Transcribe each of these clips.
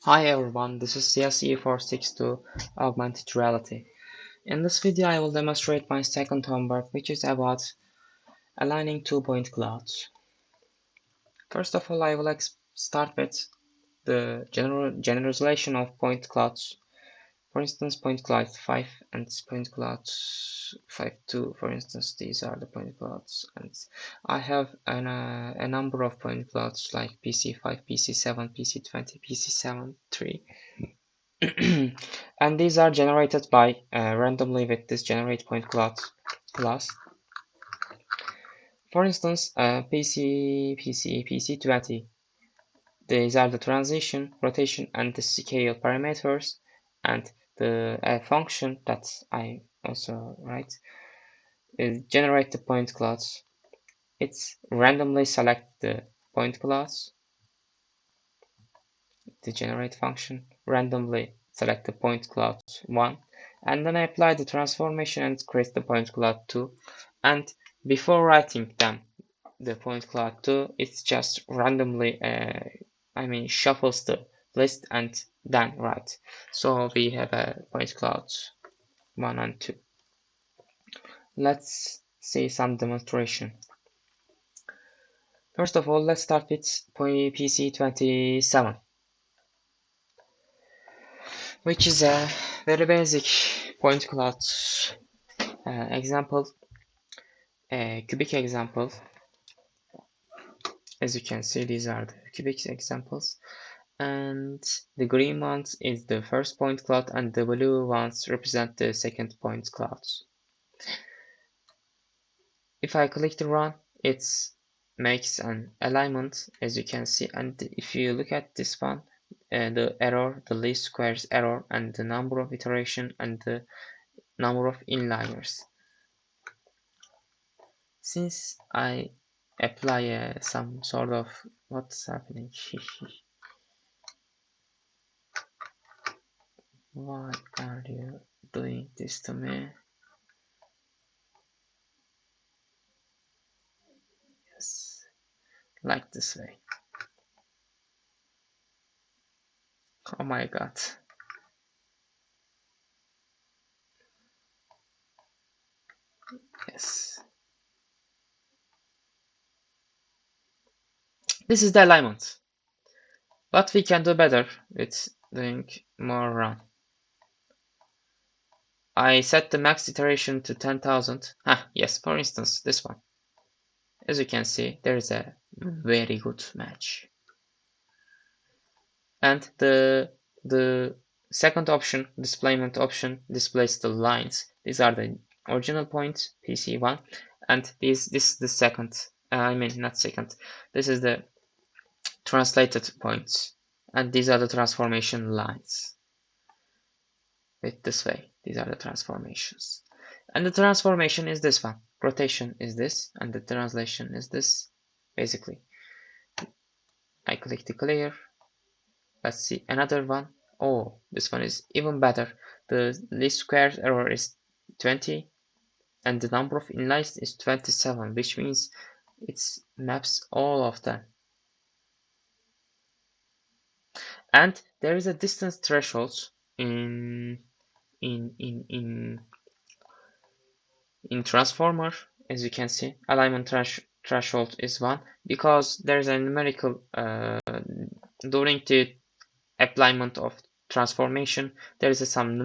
Hi everyone, this is CSE462 Augmented Reality. In this video I will demonstrate my second homework, which is about aligning 2-point clouds. First of all, I will start with the generalization of point clouds. For instance, point cloud 5 and point cloud 5.2, for instance, these are the point clouds. And I have a number of point clouds like PC5, PC7, PC20, PC7, 3. And these are generated by randomly with this generate point cloud class. For instance, PC20. These are the transition, rotation, and the scale parameters, and the function that I also write is generate the point clouds. It's randomly select the point clouds, the generate function, randomly select the point cloud 1, and then I apply the transformation and create the point cloud 2. And before writing them, the point cloud 2, it's just randomly shuffles the list and then write. So we have a point clouds 1 and 2. Let's see some demonstration. First of all, let's start with PC27, which is a very basic point cloud example, a cubic example. As you can see, these are the cubic examples, and the green ones is the first point cloud and the blue ones represent the second point clouds. If I click the run, it makes an alignment, as you can see, and if you look at this one, the error, the least squares error, and the number of iteration and the number of inliers. Since I apply some sort of what's happening why are you doing this to me? Yes, like this way. Oh my god. Yes, this is the alignment, but we can do better with doing more run. I set the max iteration to 10,000. Yes, for instance, this one. As you can see, there is a very good match. And the second option, displayment option, displays the lines. These are the original points, PC1, and this is the second. Not second. This is the translated points, and these are the transformation lines. With this way, these are the transformations, and the transformation is this one. Rotation is this, and the translation is this. Basically, I click the clear. Let's see another one. Oh, this one is even better. The least squares error is 20, and the number of inlines is 27, which means it maps all of them. And there is a distance threshold in transformer. As you can see, alignment threshold is 1 because there is a numerical during the applyment of transformation. There is some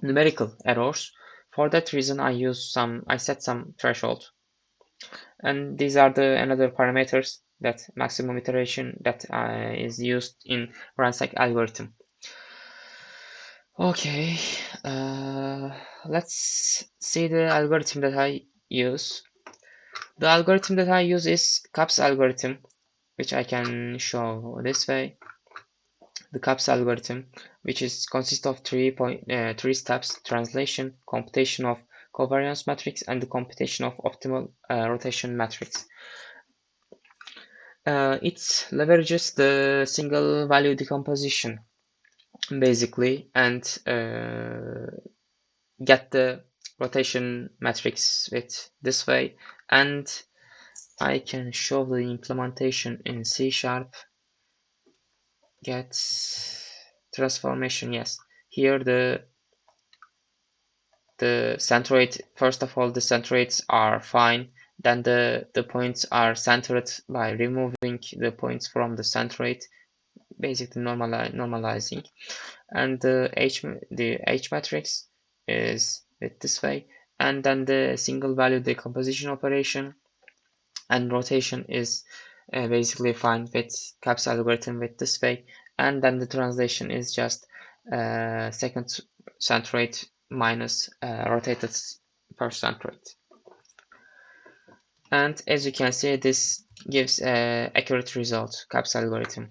numerical errors. For that reason, I set some threshold, and these are the another parameters that maximum iteration that is used in Ransack algorithm. Okay, let's see the algorithm that I use. The algorithm that I use is CAPS algorithm, which I can show this way. The CAPS algorithm, which consists of three steps: translation, computation of covariance matrix, and the computation of optimal rotation matrix. It leverages the single value decomposition basically, and get the rotation matrix with this way, and I can show the implementation in C#. get transformation. Yes, here the centroid, first of all, the centroids are fine, then the points are centered by removing the points from the centroid, basically normalizing, and the H matrix is with this way, and then the single value decomposition operation and rotation is basically fine with CAPS algorithm with this way, and then the translation is just second centroid minus rotated per centroid. And as you can see, this gives accurate result, CAPS algorithm.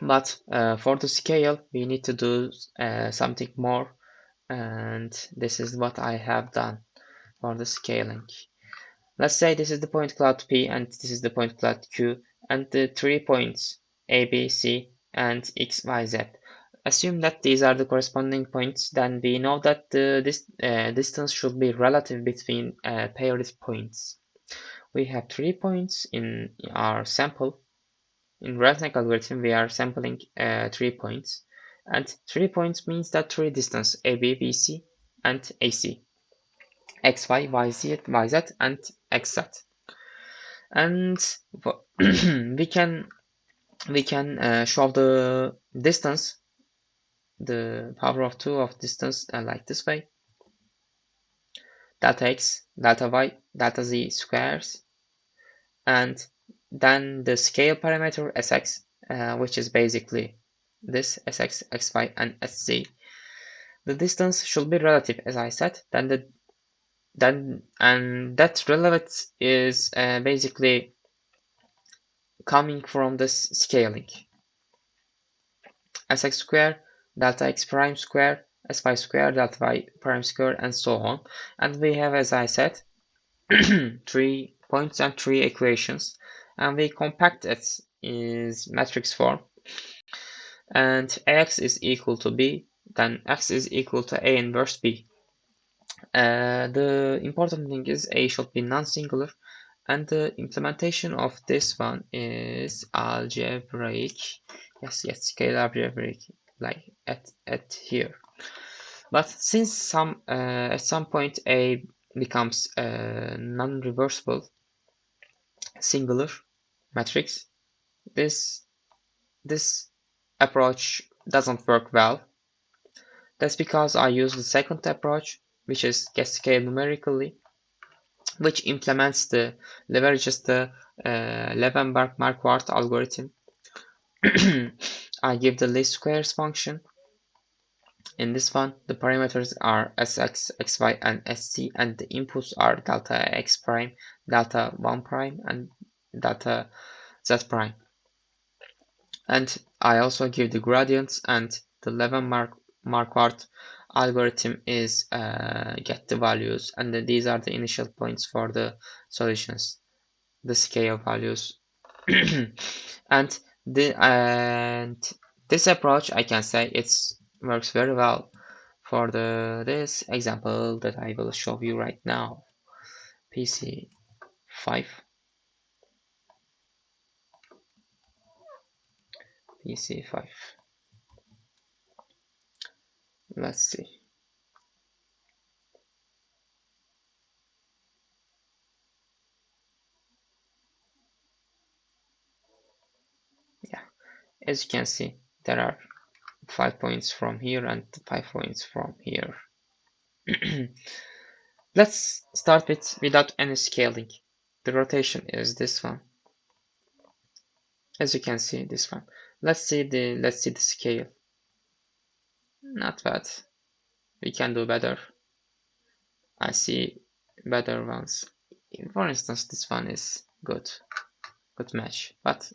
But for the scale, we need to do something more, and this is what I have done for the scaling. Let's say this is the point cloud P and this is the point cloud Q, and the 3 points A, B, C, and X, Y, Z. Assume that these are the corresponding points, then we know that this distance should be relative between paired points. We have 3 points in our sample. In Redneck algorithm, we are sampling 3 points, and 3 points means that 3 distance A, B, B, C, and AC. X, Y, Y, Z, Y, Z, and X, Z. And we can show the distance, the power of 2 of distance, like this way: delta x, delta y, delta z squares, and then the scale parameter sx, which is basically this sx, xy, and sz. The distance should be relative, as I said. And that relevance is basically coming from this scaling: sx square, delta x prime square, sy square, delta y prime square, and so on. And we have, as I said, 3 points and 3 equations, and we compact it in matrix form, and ax is equal to b, then x is equal to a inverse b. The important thing is a should be non-singular, and the implementation of this one is algebraic. Yes, scale algebraic, like at here. But since at some point a becomes non-reversible singular matrix, this approach doesn't work well. That's because I use the second approach, which is get scale numerically, which leverages the Levenberg-Marquardt algorithm. I give the least squares function. In this one, the parameters are sx, xy, and sc, and the inputs are delta x prime, delta 1 prime, and delta z prime. And I also give the gradients, and the Levenberg-Marquardt algorithm is get the values, and these are the initial points for the solutions, the scale values. and this approach, I can say, it works very well for this example that I will show you right now. PC5. PC5. Let's see. Yeah, as you can see, there are 5 points from here and 5 points from here. Let's start without any scaling. The rotation is this one. As you can see, this one. Let's see the scale. Not bad. We can do better. I see better ones. For instance, this one is good match. But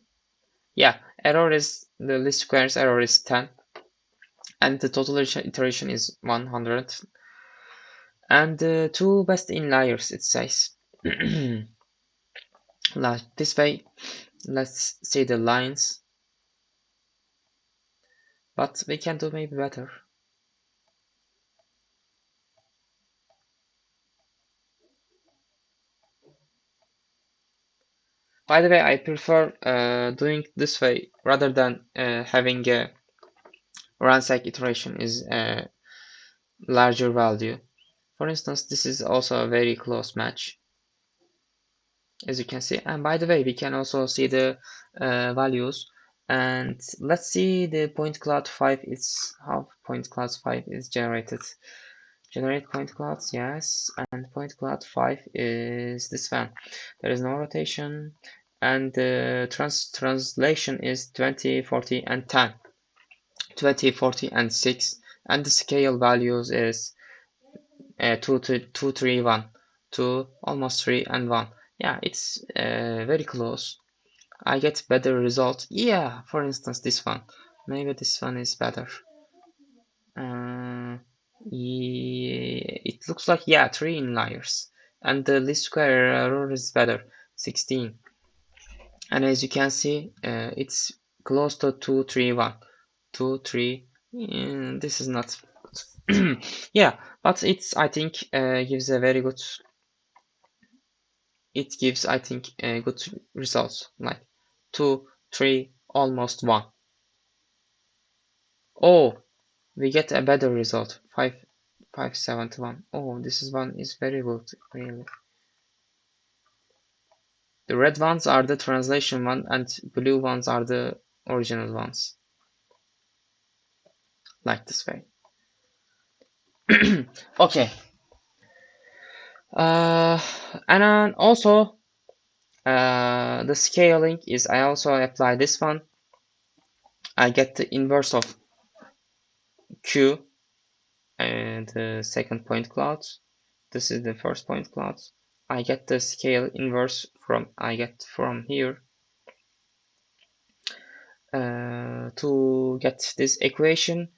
yeah, error is the least squares error is 10, and the total iteration is 100. And the two best inliers, it says. Like this way, let's see the lines. But we can do maybe better. By the way, I prefer doing this way rather than having a ransack iteration is a larger value. For instance, this is also a very close match, as you can see. And by the way, we can also see the values. And let's see the point cloud 5 is how point cloud 5 is generated. Generate point clouds, yes, and point cloud 5 is this one. There is no rotation, and the translation is 20, 40, and 10. 20, 40, and 6, and the scale values is 2 to 2, 3, 1, 2, almost 3, and 1. Yeah, it's very close. I get better result. Yeah, for instance, this one. Maybe this one is better. Yeah, it looks like, yeah, 3 inliers. And the least square error is better, 16. And as you can see, it's close to 2, 3, 1. 2, 3. This is not. Yeah, but it's, I think, gives a very good. It gives, I think, good results. Like 2, 3, almost 1. Oh, we get a better result. 571. Oh, this is one is very good, really. The red ones are the translation one, and blue ones are the original ones. Like this way. Okay. And then also the scaling is, I also apply this one. I get the inverse of Q and the second point cloud. This is the first point cloud. I get the scale inverse from, I get from here to get this equation.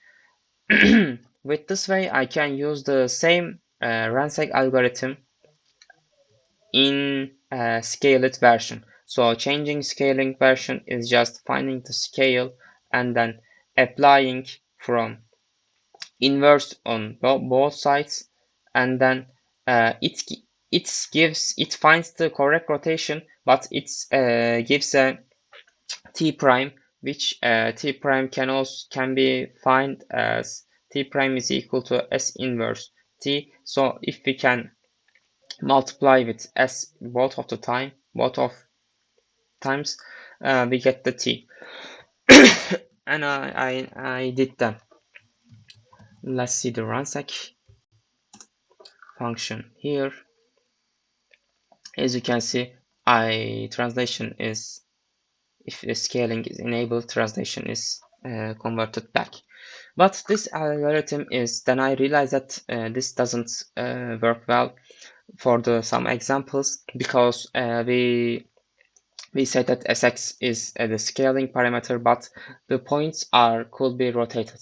With this way, I can use the same ransack algorithm in scaled version. So changing scaling version is just finding the scale and then applying from inverse on both sides, and then it finds the correct rotation, but it gives a t prime, which t prime can be find as t prime is equal to s inverse t. So if we can multiply with s both of times, we get the t. And I did that. Let's see the ransack function here. As you can see, translation is, if the scaling is enabled, translation is converted back. But this algorithm is, then I realized that this doesn't work well for some examples, because we said that sx is the scaling parameter, but the points could be rotated.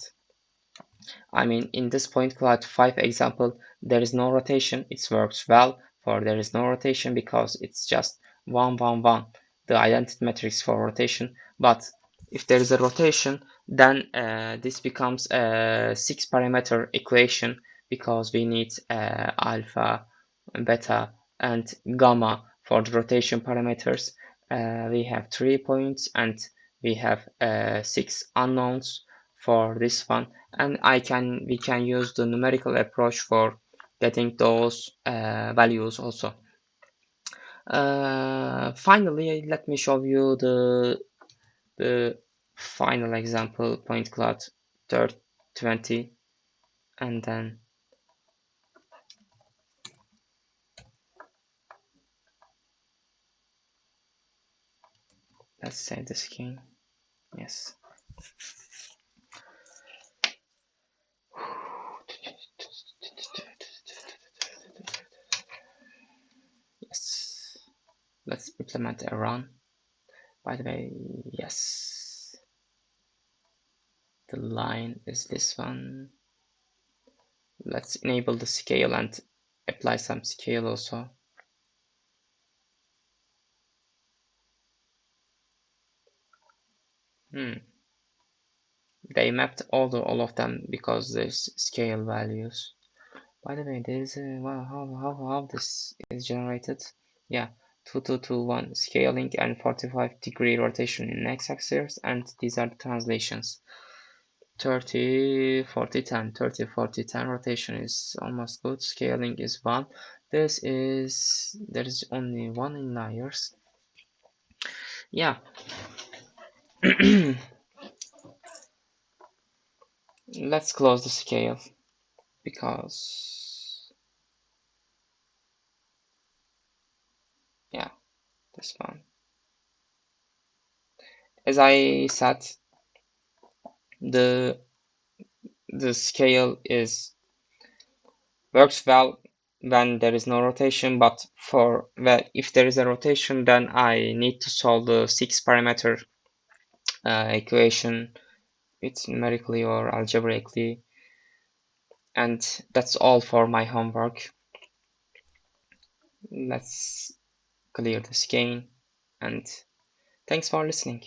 I mean, in this point cloud 5 example, there is no rotation. It works well for there is no rotation because it's just 1, 1, 1, the identity matrix for rotation. But if there is a rotation, then this becomes a 6 parameter equation, because we need alpha, beta, and gamma for the rotation parameters. We have 3 points and we have 6 unknowns for this one, and we can use the numerical approach for getting those values also. Finally, let me show you the final example, point cloud 20, and then let's save the screen. Yes. Yes. Let's implement a run. By the way, yes. The line is this one. Let's enable the scale and apply some scale also. They mapped all of them because there's scale values. By the way, there's wow, how this is generated. Yeah, 2221 scaling and 45-degree rotation in x-axis, and these are the translations. 30 40 10 30 40 10 rotation is almost good. Scaling is 1. There is only 1 in layers. Yeah. Let's close the scale because yeah, this one. As I said, the scale works well when there is no rotation, but if there is a rotation, then I need to solve the 6-parameter equation with numerically or algebraically, and that's all for my homework. Let's clear the skein, and thanks for listening.